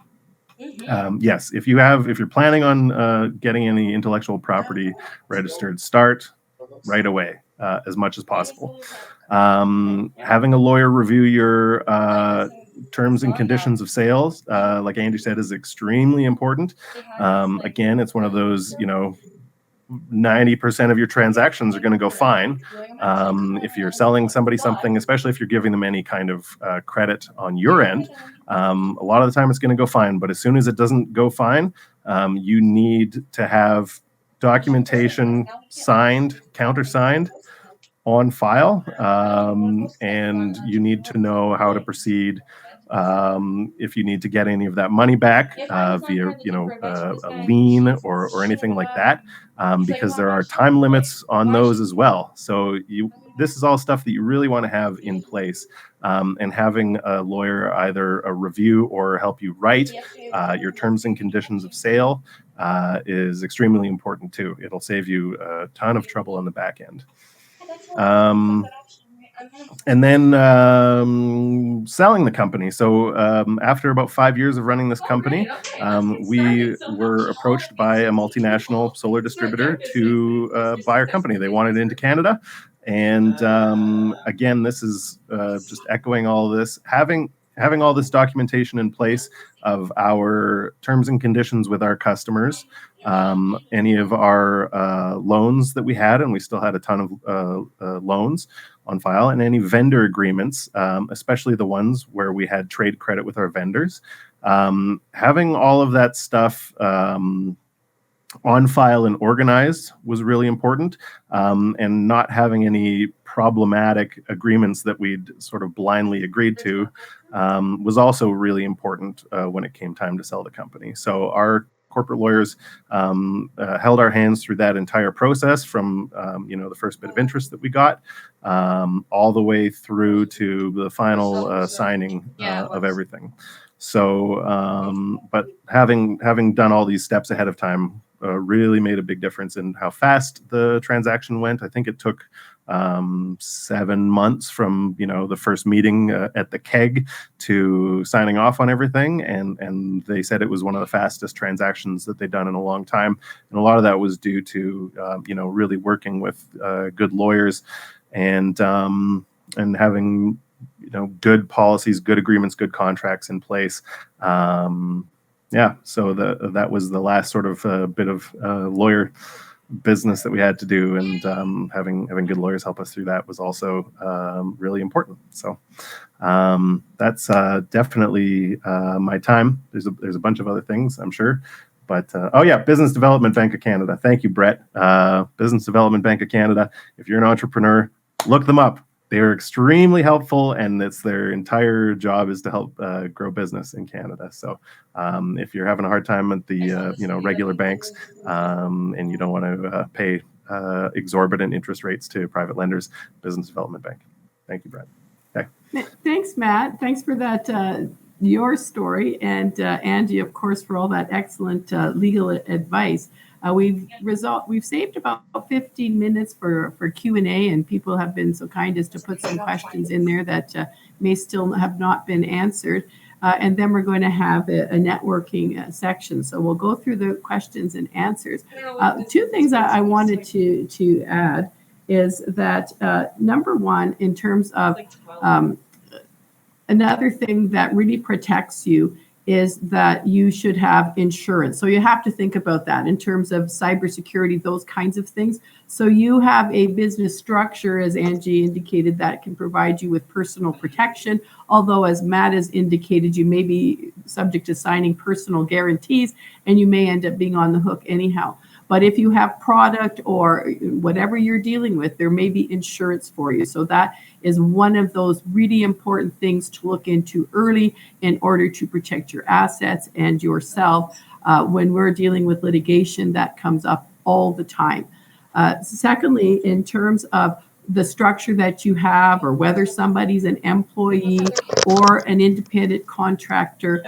Speaker 4: yes, if you're planning on getting any intellectual property registered, start right away as much as possible. Having a lawyer review your terms and conditions of sales, like Angie said, is extremely important. Again, it's one of those, 90% of your transactions are going to go fine. If you're selling somebody something, especially if you're giving them any kind of credit on your end, a lot of the time it's going to go fine. But as soon as it doesn't go fine, you need to have documentation signed, countersigned on file, and you need to know how to proceed if you need to get any of that money back via, a lien or anything like that, because there are time limits on those as well. So this is all stuff that you really want to have in place, and having a lawyer either review or help you write your terms and conditions of sale is extremely important too. It'll save you a ton of trouble on the back end. And then selling the company. So after about 5 years of running this company, we were approached by a multinational solar distributor to buy our company. They wanted it into Canada. And again, this is just echoing all of this. Having all this documentation in place of our terms and conditions with our customers, any of our loans that we had, and we still had a ton of loans on file, and any vendor agreements, especially the ones where we had trade credit with our vendors. Having all of that stuff on file and organized was really important, and not having any problematic agreements that we'd sort of blindly agreed to was also really important when it came time to sell the company. So our corporate lawyers held our hands through that entire process from the first bit of interest that we got all the way through to the final signing of everything. So but having done all these steps ahead of time really made a big difference in how fast the transaction went. I think it took 7 months from the first meeting at the keg to signing off on everything, and they said it was one of the fastest transactions that they'd done in a long time. And a lot of that was due to really working with good lawyers and having good policies, good agreements, good contracts in place. So that was the last sort of bit of lawyer business that we had to do, and having good lawyers help us through that was also really important. So that's definitely my time. There's a bunch of other things, I'm sure, but Business Development Bank of Canada. Thank you, Brett. Business Development Bank of Canada. If you're an entrepreneur, look them up. They are extremely helpful, and it's their entire job is to help grow business in Canada. So if you're having a hard time at the regular banks and you don't want to pay exorbitant interest rates to private lenders, Business Development Bank. Thank you, Brett. Okay.
Speaker 2: Thanks, Matt. Thanks for that your story, and Angie, of course, for all that excellent legal advice. We've saved about 15 minutes for Q&A, and people have been so kind as to put some questions in there that may still have not been answered. And then we're going to have a networking section. So we'll go through the questions and answers. Two things I wanted to add is that number one, in terms of another thing that really protects you is that you should have insurance. So you have to think about that in terms of cybersecurity, those kinds of things. So you have a business structure, as Angie indicated, that can provide you with personal protection. Although, as Matt has indicated, you may be subject to signing personal guarantees and you may end up being on the hook anyhow. But if you have product or whatever you're dealing with, there may be insurance for you. So that is one of those really important things to look into early in order to protect your assets and yourself. When we're dealing with litigation, that comes up all the time. Secondly, in terms of the structure that you have, or whether somebody's an employee or an independent contractor,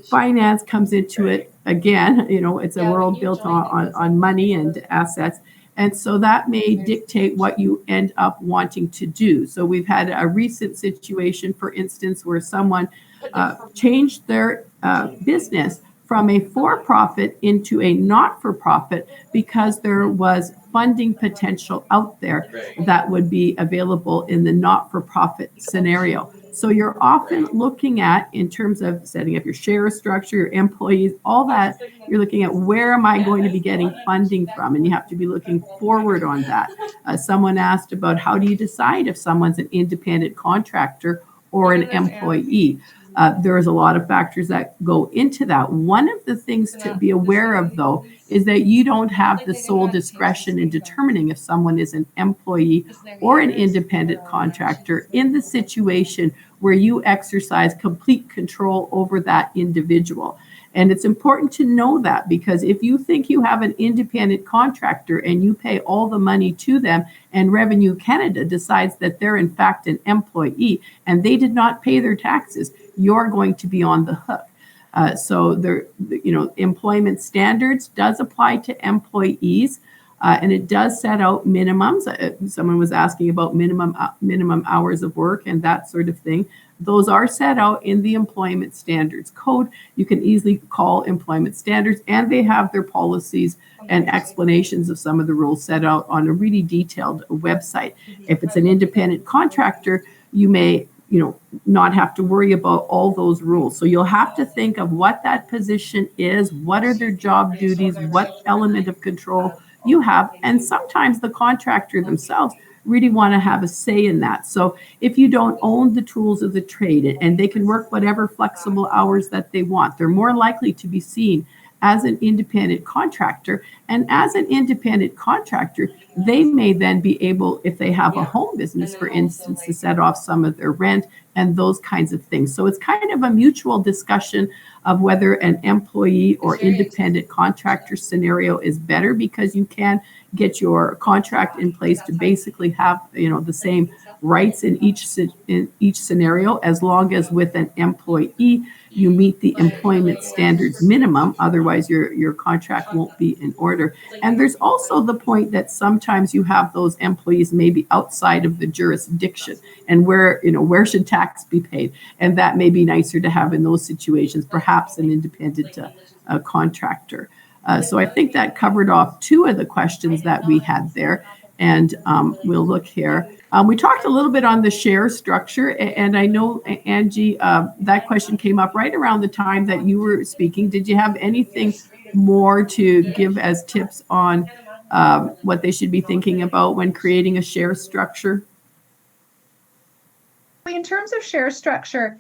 Speaker 2: finance comes into it again. It's a world built on money and assets. And so that may dictate what you end up wanting to do. So we've had a recent situation, for instance, where someone changed their business from a for-profit into a not-for-profit because there was funding potential out there that would be available in the not-for-profit scenario. So you're often looking at, in terms of setting up your share structure, your employees, all that, you're looking at where am I going to be getting funding from? And you have to be looking forward on that. Someone asked about how do you decide if someone's an independent contractor or an employee? There is a lot of factors that go into that. One of the things to be aware of, though, is that you don't have the sole discretion in determining if someone is an employee or an independent contractor in the situation where you exercise complete control over that individual. And it's important to know that, because if you think you have an independent contractor and you pay all the money to them, and Revenue Canada decides that they're in fact an employee and they did not pay their taxes, you're going to be on the hook. So there, employment standards does apply to employees, and it does set out minimums. Someone was asking about minimum hours of work and that sort of thing. Those are set out in the Employment Standards Code. You can easily call Employment Standards, and they have their policies and explanations of some of the rules set out on a really detailed website. If it's an independent contractor, you may not have to worry about all those rules. So you'll have to think of what that position is, what are their job duties, what element of control you have, and sometimes the contractor themselves really want to have a say in that. So if you don't own the tools of the trade and they can work whatever flexible hours that they want, they're more likely to be seen as an independent contractor. And as an independent contractor, they may then be able, if they have a home business, for instance, to set off some of their rent and those kinds of things. So it's kind of a mutual discussion of whether an employee or independent contractor scenario is better, because you can get your contract in place to basically have the same rights in each scenario, as long as with an employee you meet the employment standards minimum. Otherwise your contract won't be in order. And there's also the point that sometimes you have those employees maybe outside of the jurisdiction, and where should tax be paid, and that may be nicer to have in those situations, perhaps an independent contractor. So I think that covered off two of the questions that we had there. And we'll look here. We talked a little bit on the share structure, and I know, Angie, that question came up right around the time that you were speaking. Did you have anything more to give as tips on what they should be thinking about when creating a share structure?
Speaker 3: In terms of share structure,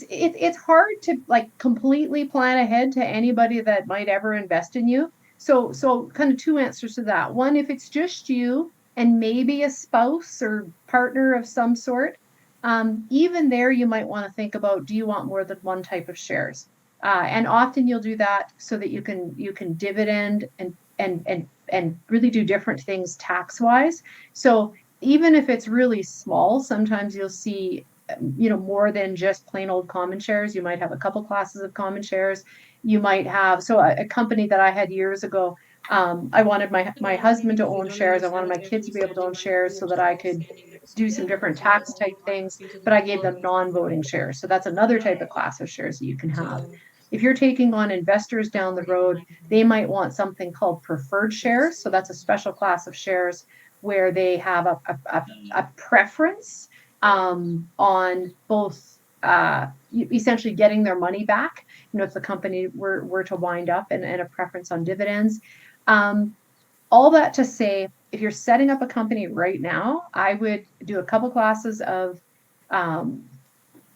Speaker 3: it's hard to completely plan ahead to anybody that might ever invest in you. So kind of two answers to that. One, if it's just you and maybe a spouse or partner of some sort, even there you might want to think about, do you want more than one type of shares? And often you'll do that so that you can dividend and really do different things tax wise. So even if it's really small, sometimes you'll see more than just plain old common shares. You might have a couple classes of common shares. You might have, so a company that I had years ago, I wanted my husband to own shares. I wanted my kids to be able to own shares so that I could do some different tax type things, but I gave them non-voting shares. So that's another type of class of shares that you can have. If you're taking on investors down the road, they might want something called preferred shares. So that's a special class of shares where they have a preference on both essentially getting their money back, if the company were to wind up, and a preference on dividends. All that to say, if you're setting up a company right now, I would do a couple classes of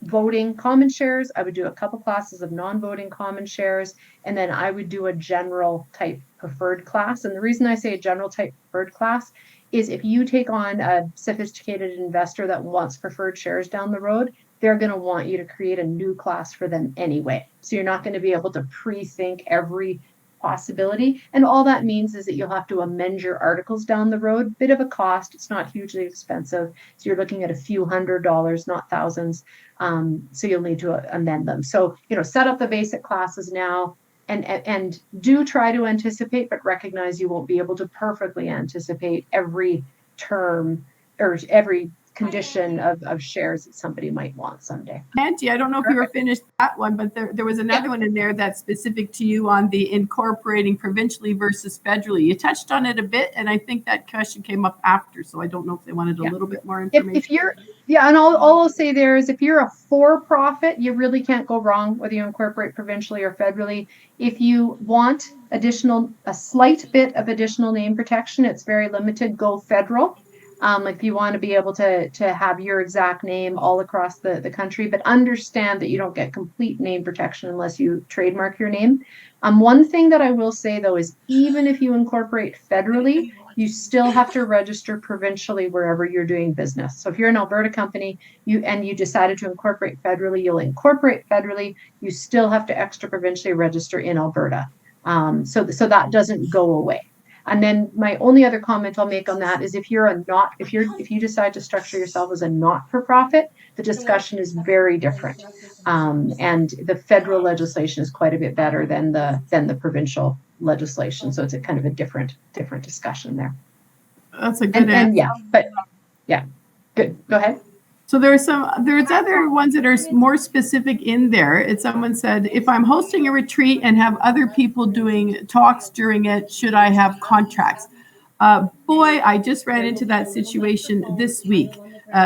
Speaker 3: voting common shares. I would do a couple classes of non-voting common shares, and then I would do a general type preferred class. And the reason I say a general type preferred class is if you take on a sophisticated investor that wants preferred shares down the road, they're going to want you to create a new class for them anyway. So you're not going to be able to pre-think every possibility. And all that means is that you'll have to amend your articles down the road. Bit of a cost. It's not hugely expensive. So you're looking at a few $100s, not thousands. So you'll need to amend them. So, set up the basic classes now, and do try to anticipate, but recognize you won't be able to perfectly anticipate every term or every condition of shares that somebody might want someday.
Speaker 2: Angie, I don't know if you were finished that one, but there was another one in there that's specific to you on the incorporating provincially versus federally. You touched on it a bit, and I think that question came up after, so I don't know if they wanted a little bit more information.
Speaker 3: If you're, and all I'll say there is if you're a for-profit, you really can't go wrong whether you incorporate provincially or federally. If you want a slight bit of additional name protection, it's very limited, go federal. If you want to be able to have your exact name all across the country, but understand that you don't get complete name protection unless you trademark your name. One thing that I will say, though, is even if you incorporate federally, you still have to register provincially wherever you're doing business. So if you're an Alberta company and you decided to incorporate federally, you'll incorporate federally. You still have to extra provincially register in Alberta. So that doesn't go away. And then my only other comment I'll make on that is if you decide to structure yourself as a not-for-profit, the discussion is very different. And the federal legislation is quite a bit better than the provincial legislation. So it's a kind of a different discussion there.
Speaker 2: That's a good answer.
Speaker 3: Good. Go ahead.
Speaker 2: So there's other ones that are more specific in there. Someone said, if I'm hosting a retreat and have other people doing talks during it, should I have contracts? Boy, I just ran into that situation this week.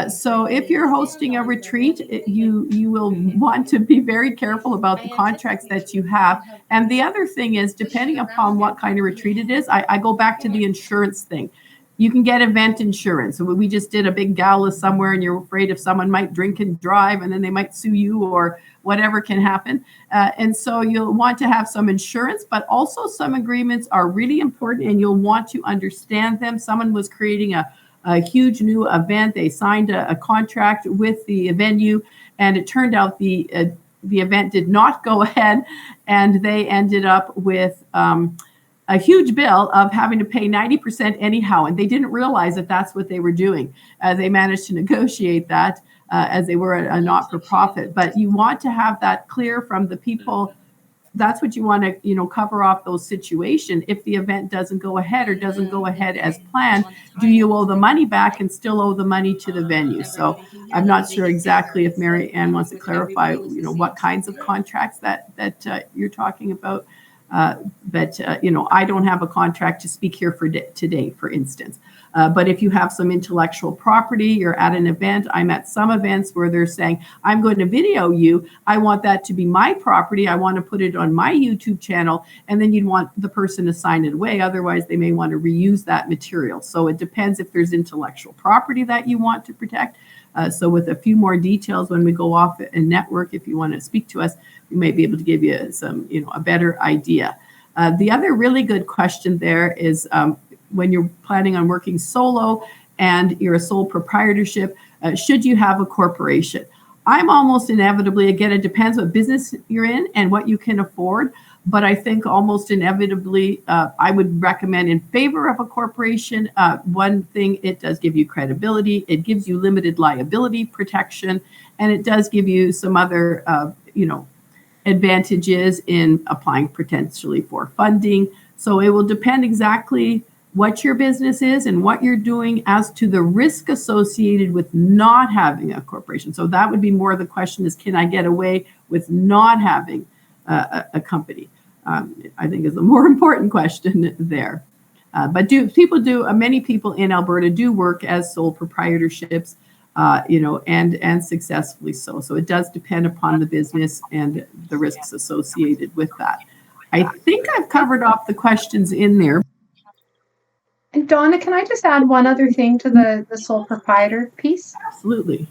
Speaker 2: So if you're hosting a retreat, you will want to be very careful about the contracts that you have. And the other thing is, depending upon what kind of retreat it is, I go back to the insurance thing. You can get event insurance. So we just did a big gala somewhere and you're afraid if someone might drink and drive and then they might sue you or whatever can happen. And so you'll want to have some insurance, but also some agreements are really important and you'll want to understand them. Someone was creating a huge new event. They signed a contract with the venue and it turned out the event did not go ahead and they ended up with a huge bill of having to pay 90% anyhow. And they didn't realize that that's what they were doing. They managed to negotiate that as they were a not-for-profit. But you want to have that clear from the people. That's what you want to, cover off those situations. If the event doesn't go ahead or doesn't go ahead as planned, do you owe the money back and still owe the money to the venue? So I'm not sure exactly if Mary Ann wants to clarify, what kinds of contracts that you're talking about. But I don't have a contract to speak here for today, for instance. But if you have some intellectual property, you're at an event. I'm at some events where they're saying, I'm going to video you. I want that to be my property. I want to put it on my YouTube channel. And then you'd want the person to sign it away. Otherwise, they may want to reuse that material. So it depends if there's intellectual property that you want to protect. So with a few more details when we go off a network, if you want to speak to us, we may be able to give you some, a better idea. The other really good question there is when you're planning on working solo and you're a sole proprietorship, should you have a corporation? I'm almost inevitably, again, it depends what business you're in and what you can afford. But I think almost inevitably, I would recommend in favor of a corporation. One thing, it does give you credibility, it gives you limited liability protection, and it does give you some other, advantages in applying potentially for funding. So it will depend exactly what your business is and what you're doing as to the risk associated with not having a corporation. So that would be more the question is, can I get away with not having a company? I think is the more important question there. But many people in Alberta do work as sole proprietorships, and successfully so. So it does depend upon the business and the risks associated with that. I think I've covered off the questions in there.
Speaker 3: And Donna, can I just add one other thing to the sole proprietor piece?
Speaker 2: Absolutely.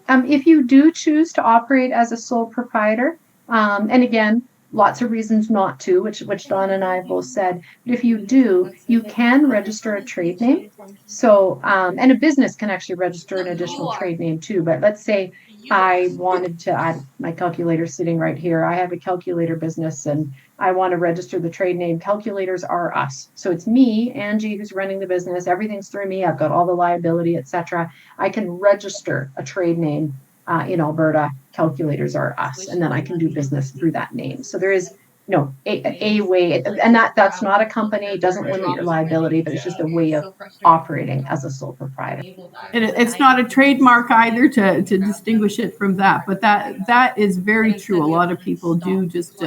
Speaker 3: If you do choose to operate as a sole proprietor, and again, lots of reasons not to, which Donna and I have both said, but if you do, you can register a trade name. So, and a business can actually register an additional trade name too. But let's say I wanted to add, my calculator sitting right here. I have a calculator business and I want to register the trade name Calculators Are Us. So it's me, Angie, who's running the business. Everything's through me. I've got all the liability, etc. I can register a trade name in Alberta, Calculators Are Us, and then I can do business through that name. So there is a way, and that's not a company, it doesn't limit your liability, but it's just a way of operating as a sole proprietor.
Speaker 2: And it's not a trademark either to distinguish it from that, but that is very true. A lot of people do just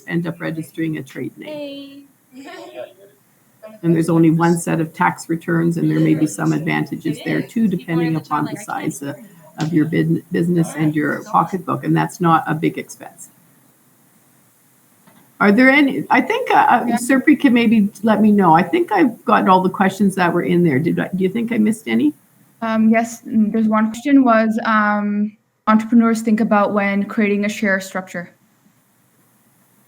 Speaker 2: end up registering a trade name. And there's only one set of tax returns, and there may be some advantages there too, depending upon the size of your business and your pocketbook, and that's not a big expense. Are there any? I think Serpy can maybe let me know. I think I've got all the questions that were in there. Do you think I missed any?
Speaker 5: Yes, there's one question was entrepreneurs think about when creating a share structure.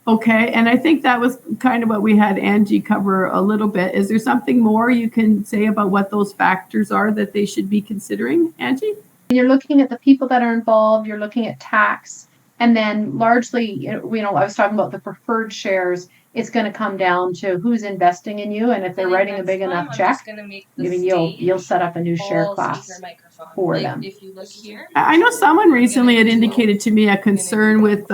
Speaker 2: Okay, and I think that was kind of what we had Angie cover a little bit. Is there something more you can say about what those factors are that they should be considering, Angie?
Speaker 3: You're looking at the people that are involved, you're looking at tax, and then largely, I was talking about the preferred shares, it's going to come down to who's investing in you, and if they're writing a big enough check, you'll set up a new share class for them.
Speaker 2: I know someone recently had indicated to me a concern with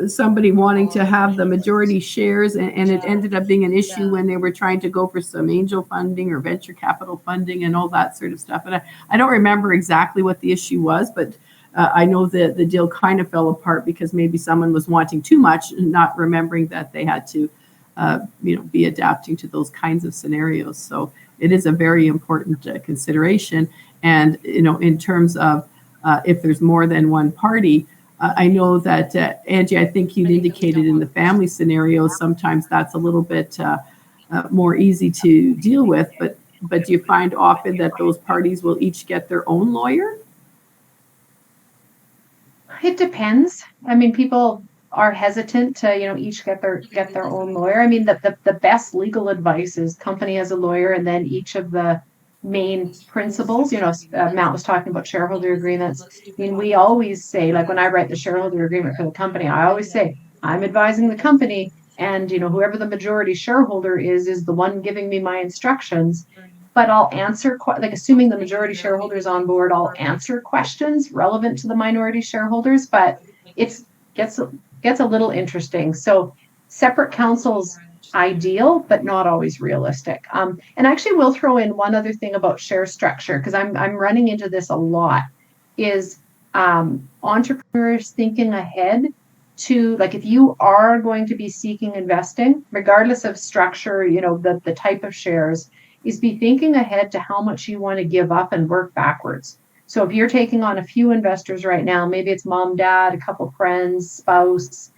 Speaker 2: somebody wanting to have the majority shares, and it ended up being an issue when they were trying to go for some angel funding or venture capital funding and all that sort of stuff. And I don't remember exactly what the issue was, but I know that the deal kind of fell apart because maybe someone was wanting too much and not remembering that they had to be adapting to those kinds of scenarios. So it is a very important consideration. And, in terms of if there's more than one party, I know that, Angie, I think you'd indicated in the family scenario, sometimes that's a little bit more easy to deal with. But do you find often that those parties will each get their own lawyer?
Speaker 3: It depends. I mean, people are hesitant to, each get their own lawyer. I mean, the best legal advice is company has a lawyer, and then each of the main principles, Matt was talking about shareholder agreements. I mean, we always say, like when I write the shareholder agreement for the company, I always say, I'm advising the company, and, whoever the majority shareholder is the one giving me my instructions. But I'll answer, assuming the majority shareholder is on board, I'll answer questions relevant to the minority shareholders, but it gets a little interesting. So separate counsels ideal, but not always realistic. And actually we'll throw in one other thing about share structure, because I'm running into this a lot, is entrepreneurs thinking ahead to, if you are going to be seeking investing, regardless of structure, the type of shares, is be thinking ahead to how much you want to give up and work backwards. So if you're taking on a few investors right now, maybe it's mom, dad, a couple friends, spouse,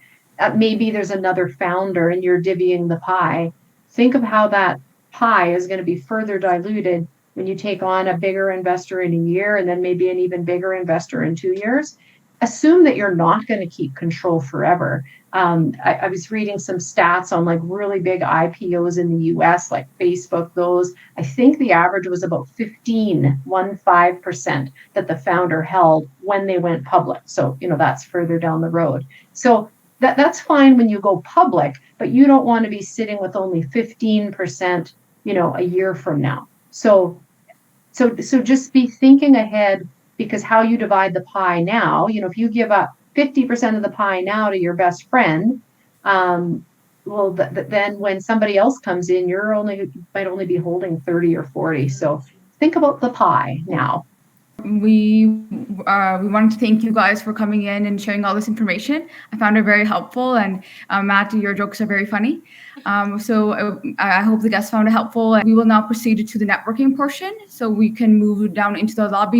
Speaker 3: maybe there's another founder and you're divvying the pie. Think of how that pie is going to be further diluted when you take on a bigger investor in a year and then maybe an even bigger investor in 2 years. Assume that you're not going to keep control forever. I was reading some stats on really big IPOs in the US, like Facebook, those. I think the average was about 15% that the founder held when they went public. So, that's further down the road. So that's fine when you go public, but you don't want to be sitting with only 15%, a year from now. So just be thinking ahead, because how you divide the pie now, if you give up 50% of the pie now to your best friend, well, then when somebody else comes in, might only be holding 30 or 40. So think about the pie now.
Speaker 5: We wanted to thank you guys for coming in and sharing all this information. I found it very helpful, and Matt, your jokes are very funny. So I hope the guests found it helpful. We will now proceed to the networking portion, so we can move down into the lobby.